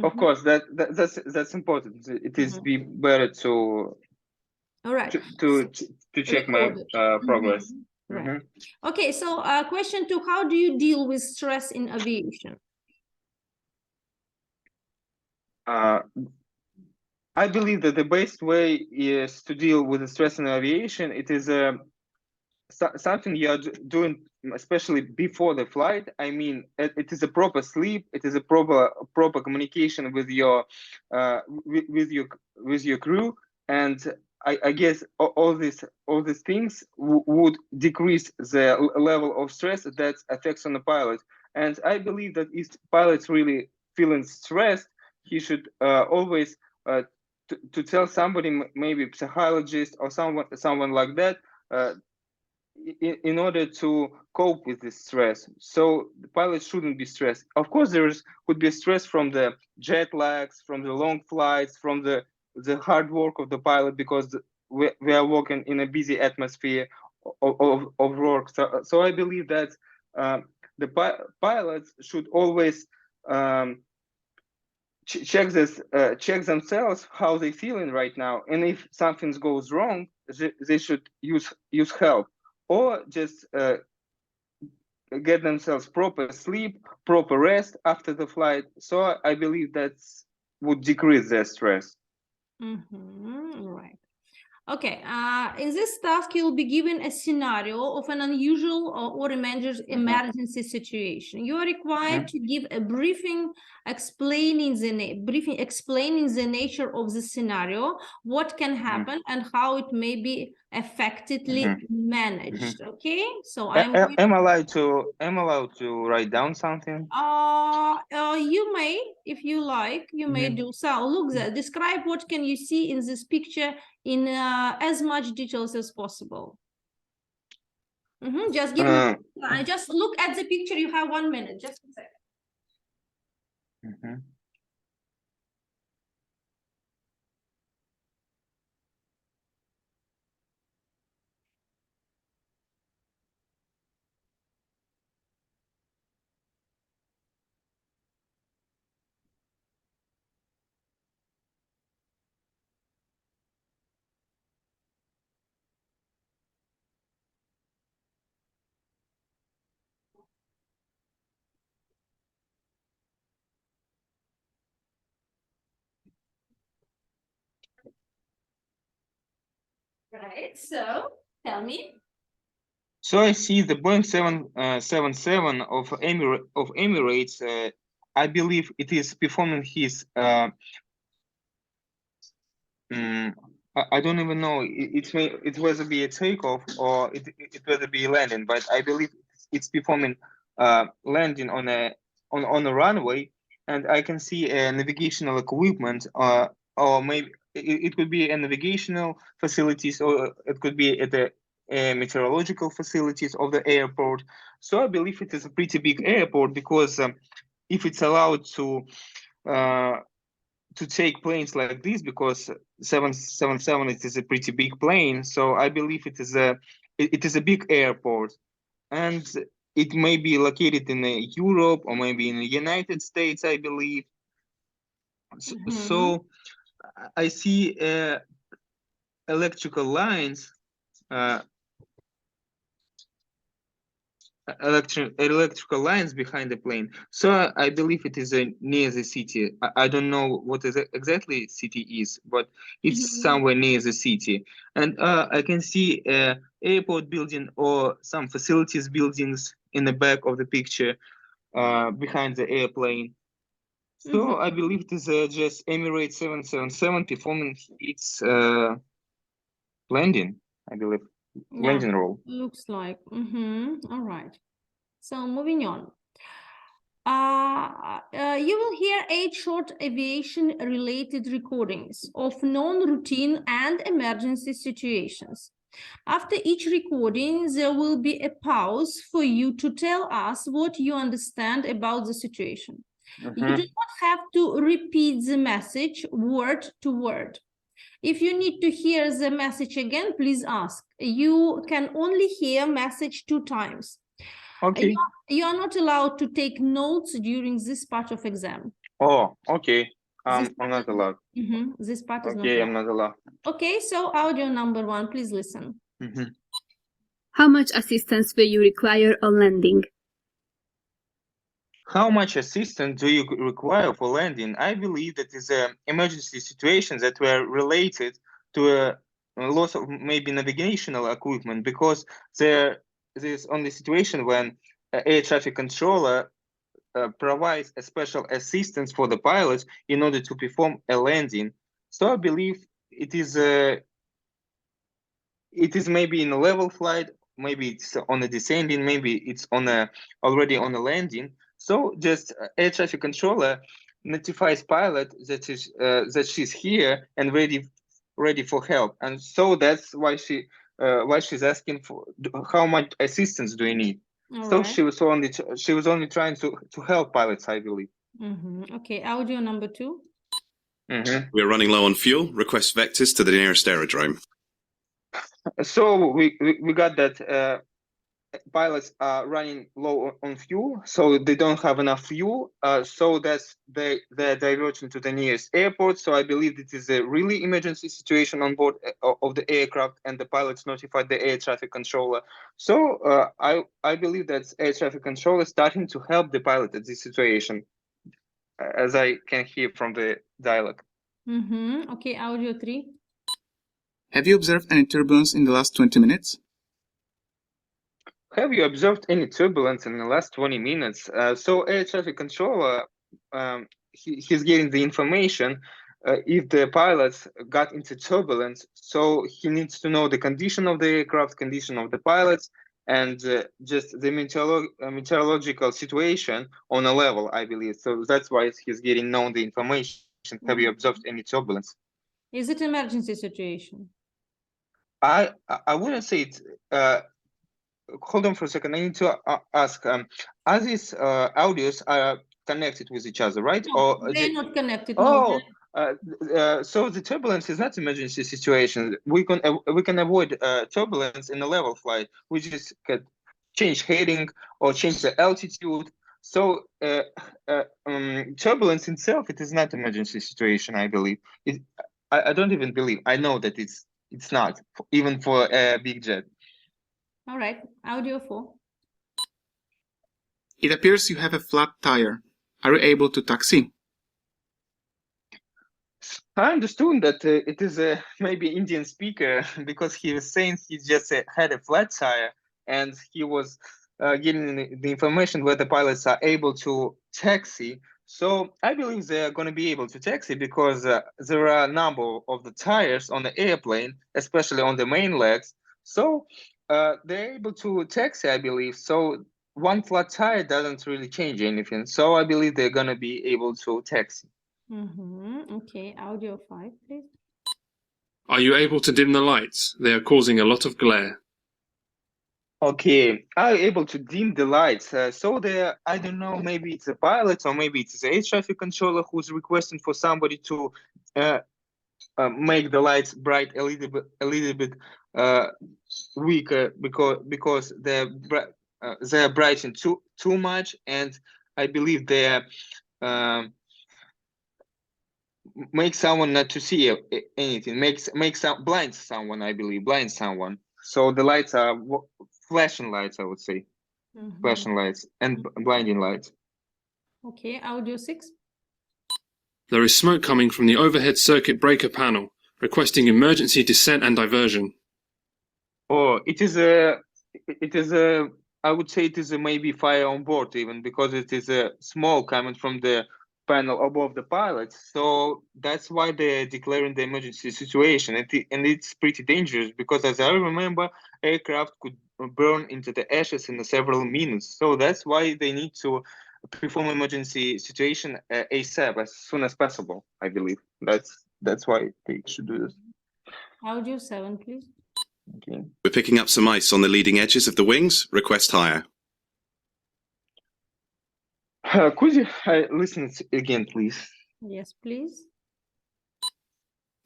Of course, that's important. It is be better to all right to check my progress. Right. Okay, so question 2, how do you deal with stress in aviation? I believe that the best way is to deal with the stress in aviation. It is something you are doing, especially before the flight. I mean, it is a proper sleep. It is a proper communication with your with your crew, and I guess all these things would decrease the level of stress that affects on the pilot. And I believe that if pilot's really feeling stressed, he should always to tell somebody, maybe psychologist or someone like that, in order to cope with this stress. So the pilot shouldn't be stressed. Of course, could be stress from the jet lags, from the long flights, from the hard work of the pilot, because we are working in a busy atmosphere of work. So I believe that the pilots should always check themselves, how they feeling right now, and if something goes wrong, they should use help, or just get themselves proper sleep, proper rest after the flight. So I believe that would decrease their stress. Right. Okay, in this task, you'll be given a scenario of an unusual or emergency situation. You are required to give a briefing explaining the nature of the scenario, what can happen, and how it may be effectively managed. Okay, so am allowed to write down something? You may, if you like, you may do so. Look there, describe what can you see in this picture in as much details as possible. Just give me, just look at the picture. You have 1 minute, just a second. Right, so tell me. So I see the Boeing 777 of Emirates. I believe it is performing his. I don't even know. It whether be a takeoff or it whether be a landing, but I believe it's performing landing on a runway, and I can see a navigational equipment, or maybe it could be a navigational facilities, or it could be at the meteorological facilities of the airport. So I believe it is a pretty big airport, because if it's allowed to take planes like this, because 777 it is a pretty big plane, so I believe it is a big airport, and it may be located in Europe or maybe in the United States, I believe. So I see electrical lines, electrical lines behind the plane. So I believe it is near the city. I don't know what exactly city is, but it's somewhere near the city. And I can see airport building or some facilities buildings in the back of the picture behind the airplane. So I believe it is just Emirates 777 performing its landing, I believe. Landing role. Looks like. All right. So moving on. You will hear 8 short aviation-related recordings of non-routine and emergency situations. After each recording, there will be a pause for you to tell us what you understand about the situation. You do not have to repeat the message word to word. If you need to hear the message again, please ask. You can only hear message 2 times. Okay. You are not allowed to take notes during this part of exam. Oh, okay. This I'm part not is- allowed. This part is not Okay, I'm allowed. not allowed. Okay, so audio number 1, please listen. How much assistance will you require on landing? How much assistance do you require for landing? I believe that is emergency situations that were related to a loss of maybe navigational equipment, because there's only situation when air traffic controller provides a special assistance for the pilots in order to perform a landing. So I believe it is maybe in a level flight, maybe it's on a descending, maybe it's on a already on a landing. So just air traffic controller notifies pilot that is that she's here and ready for help, and so that's why she's asking for how much assistance do you need. All So right. she was only trying to help pilots, I believe. Okay, audio number 2. We are running low on fuel. Request vectors to the nearest aerodrome. So we got that pilots are running low on fuel, so they don't have enough fuel. So that's they're diverging to the nearest airport. So I believe it is a really emergency situation on board of the aircraft, and the pilots notified the air traffic controller. So I believe that air traffic controller is starting to help the pilot at this situation, as I can hear from the dialogue. Okay, audio 3. Have you observed any turbulence in the last 20 minutes? Have you observed any turbulence in the last 20 minutes? So air traffic controller, he's getting the information if the pilots got into turbulence. So he needs to know the condition of the aircraft, condition of the pilots, and just the meteorological situation on a level, I believe. So that's why he's getting known the information. Have you observed any turbulence? Is it emergency situation? I wouldn't say it's hold on for a second. I need to ask, are these audios are connected with each other, right? No, Or they're not connected. oh, No. so the turbulence is not emergency situation. We can avoid turbulence in a level flight. We just could change heading or change the altitude. So turbulence itself, it is not emergency situation, I believe. I don't even believe. I know that it's not, even for a big jet. All right, audio 4. It appears you have a flat tire. Are you able to taxi? I understood that it is a maybe Indian speaker, because he was saying he just had a flat tire, and he was getting the information where the pilots are able to taxi. So I believe they are going to be able to taxi, because there are a number of the tires on the airplane, especially on the main legs. So they're able to taxi, I believe. So one flat tire doesn't really change anything. So I believe they're going to be able to taxi. Okay, audio 5, please. Are you able to dim the lights? They are causing a lot of glare. Okay, are you able to dim the lights? So there, I don't know, maybe it's a pilot or maybe it's the air traffic controller who's requesting for somebody to make the lights bright a little bit weaker, because they're brightening too much, and I believe they're make someone not to see anything, blinds someone, I believe, blinds someone. So the lights are flashing lights, I would say. Flashing lights and blinding lights. Okay, audio 6. There is smoke coming from the overhead circuit breaker panel, requesting emergency descent and diversion. Oh, it is I would say it is maybe fire on board, even, because it is a smoke coming from the panel above the pilot. So that's why they're declaring the emergency situation. And it's pretty dangerous, because as I remember, aircraft could burn into the ashes in several minutes. So that's why they need to perform emergency situation ASAP, as soon as possible, I believe. That's why they should do this. Audio 7, please. Okay. We're picking up some ice on the leading edges of the wings. Request higher. Could you listen again, please? Yes, please.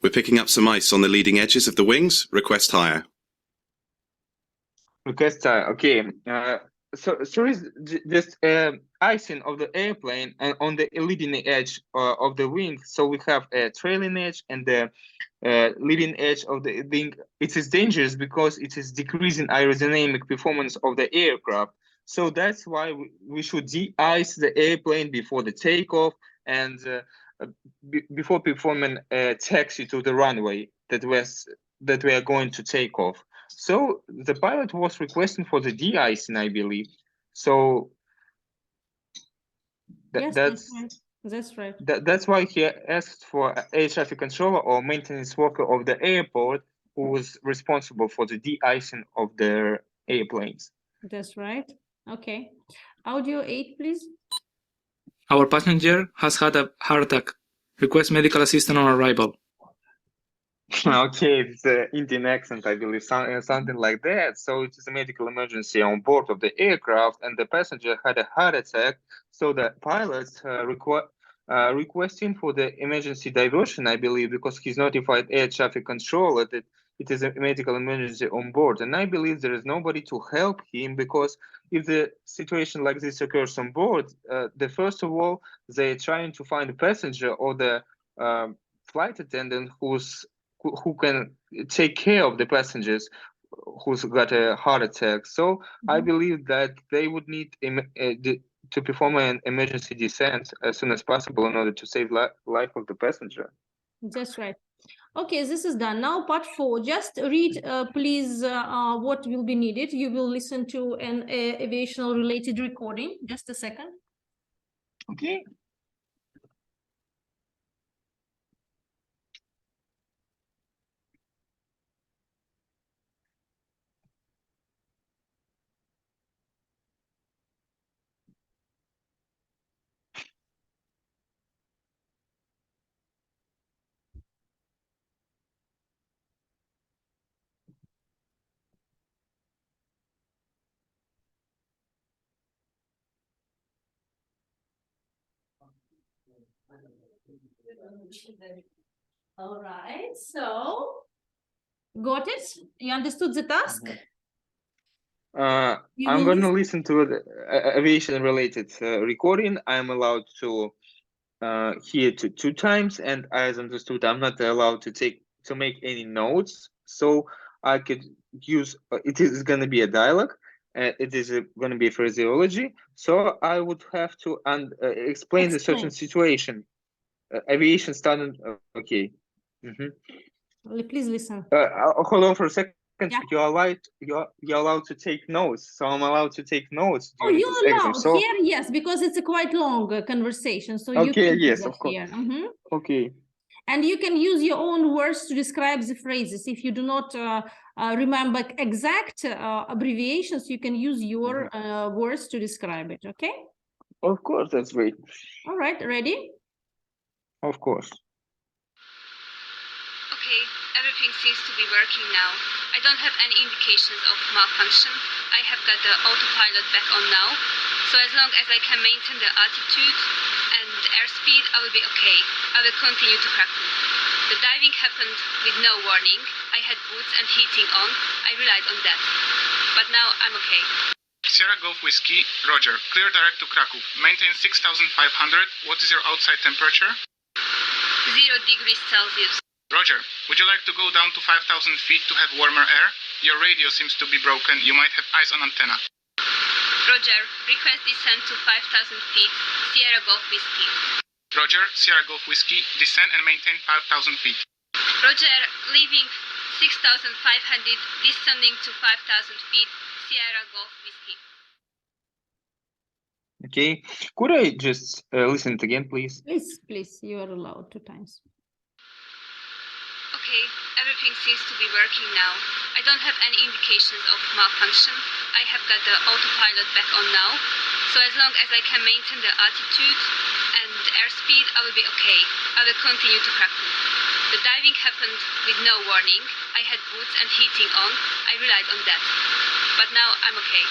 We're picking up some ice on the leading edges of the wings. Request higher. Request okay. so is just icing of the airplane and on the leading edge of the wing. So we have a trailing edge and the leading edge of the wing. It is dangerous because it is decreasing aerodynamic performance of the aircraft. So that's why we should de-ice the airplane before the takeoff and before performing a taxi to the runway that we are going to take off. So the pilot was requesting for the de-icing, I believe. So Yes, that's right. That's why he asked for air traffic controller or maintenance worker of the airport who was responsible for the de-icing of the airplanes. That's right. Okay. Audio 8, please. Our passenger has had a heart attack. Request medical assistance on arrival. Okay, it's an Indian accent, I believe, something like that. So it is a medical emergency on board of the aircraft, and the passenger had a heart attack. So the pilots requesting for the emergency diversion, I believe, because he's notified air traffic controller that it is a medical emergency on board. And I believe there is nobody to help him, because if the situation like this occurs on board, first of all, they're trying to find the passenger or the flight attendant who can take care of the passengers who's got a heart attack. So I believe that they would need to perform an emergency descent as soon as possible in order to save life of the passenger. That's right. Okay, this is done. Now part 4, just read please what will be needed. You will listen to an aviation related recording. Just a second. Okay. All right, so got it? You understood the task? I'm going to listen to the aviation related recording. I'm allowed to hear two times, and as understood, I'm not allowed to make any notes. So I could use it is going to be a dialogue. It is going to be phraseology. So I would have to explain a certain situation. Aviation standard. Okay. Please listen. Hold on for a second. Yeah. You're allowed to take notes. So I'm allowed to take notes. Oh, you're allowed here, yes, because it's a quite long conversation. So you can yes, do that of course. Here. Okay. And you can use your own words to describe the phrases. If you do not remember exact abbreviations, you can use your words to describe it. Okay. Of course, that's great. All right, ready? Of course. Okay, everything seems to be working now. I don't have any indications of malfunction. I have got the autopilot back on now. So as long as I can maintain the altitude and airspeed, I will be okay. I will continue to Krakow. The diving happened with no warning. I had boots and heating on. I relied on that. But now I'm okay. Sierra Golf Whiskey, Roger. Clear direct to Krakow. Maintain 6,500. What is your outside temperature? 0 degrees Celsius. Roger. Would you like to go down to 5,000 feet to have warmer air? Your radio seems to be broken. You might have ice on antenna. Roger. Request descent to 5,000 feet. Sierra Golf Whiskey. Roger. Sierra Golf Whiskey. Descend and maintain 5,000 feet. Roger. Leaving 6,500. Descending to 5,000 feet. Sierra Golf Whiskey. Okay. Could I just listen it again, please? Please. You are allowed 2 times. Okay, everything seems to be working now. I don't have any indications of malfunction. I have got the autopilot back on now. So as long as I can maintain the altitude and airspeed, I will be okay. I will continue to Krakow. The diving happened with no warning. I had boots and heating on. I relied on that. But now I'm okay.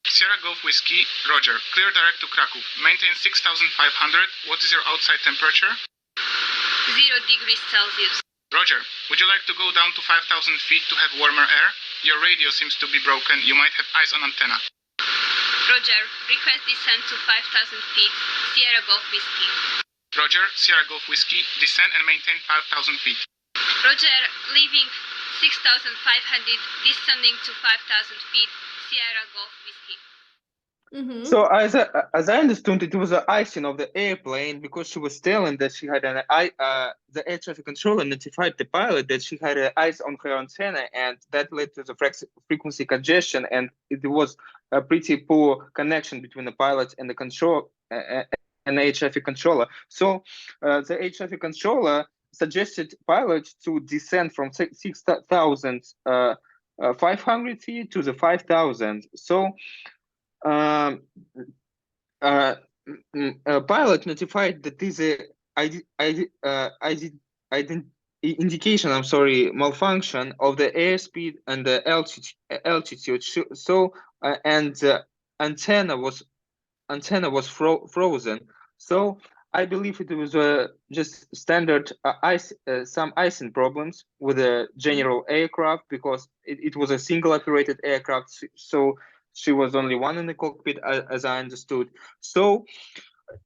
Sierra Golf Whiskey, Roger. Clear direct to Krakow. Maintain 6,500. What is your outside temperature? 0 degrees Celsius. Roger. Would you like to go down to 5,000 feet to have warmer air? Your radio seems to be broken. You might have ice on antenna. Roger, request descent to 5,000 feet, Sierra Golf Whiskey. Roger, Sierra Golf Whiskey, descend and maintain 5,000 feet. Roger, leaving 6,500, descending to 5,000 feet, Sierra Golf Whiskey. So as I understood, it was the icing of the airplane because she was telling that she had the air traffic controller notified the pilot that she had ice on her antenna, and that led to the frequency congestion, and it was a pretty poor connection between the pilot and the control and the air traffic controller. So the air traffic controller suggested pilots to descend from 6,500 feet to the 5,000. So pilot notified that this indication, malfunction of the airspeed and the altitude. So antenna was frozen. So I believe it was just standard some icing problems with the general aircraft, because it was a single operated aircraft. So she was only one in the cockpit, as I understood. So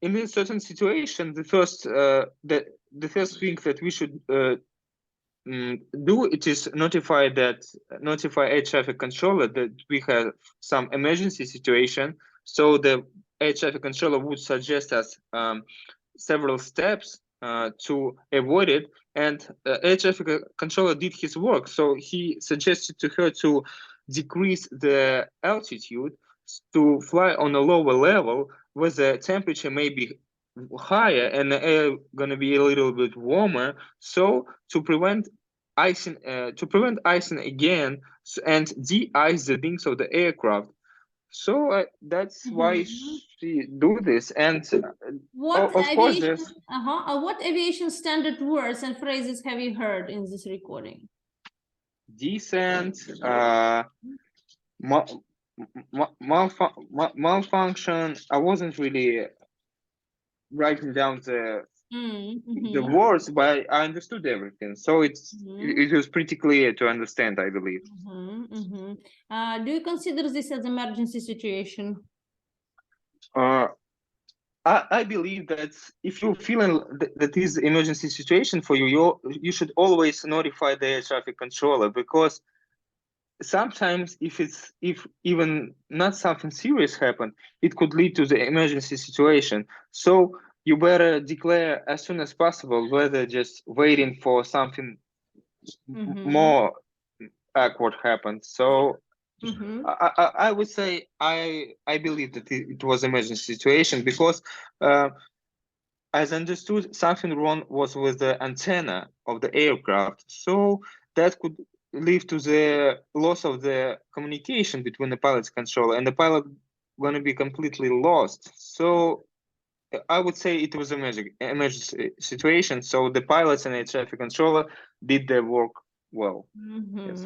in this certain situation, the first thing that we should do, it is notify air traffic controller that we have some emergency situation. So the air traffic controller would suggest us several steps to avoid it, and air traffic controller did his work. So he suggested to her to decrease the altitude, to fly on a lower level where the temperature may be higher and the air gonna be a little bit warmer, so to prevent icing again and de-ice the wings of the aircraft. So that's why she do this. And what of course aviation, what aviation standard words and phrases have you heard in this recording? Descent, malfunction. I wasn't really writing down the words, but I understood everything. So it was pretty clear to understand, I believe. Do you consider this as emergency situation? I believe that if you're feeling that is emergency situation for you, you should always notify the air traffic controller, because sometimes if even not something serious happened, it could lead to the emergency situation. So you better declare as soon as possible, whether just waiting for something more awkward happened. So I would say I believe that it was emergency situation, because as understood, something wrong was with the antenna of the aircraft. So that could lead to the loss of the communication between the pilot's controller, and the pilot going to be completely lost. So I would say it was an emergency situation. So the pilots and air traffic controller did their work well. Yes.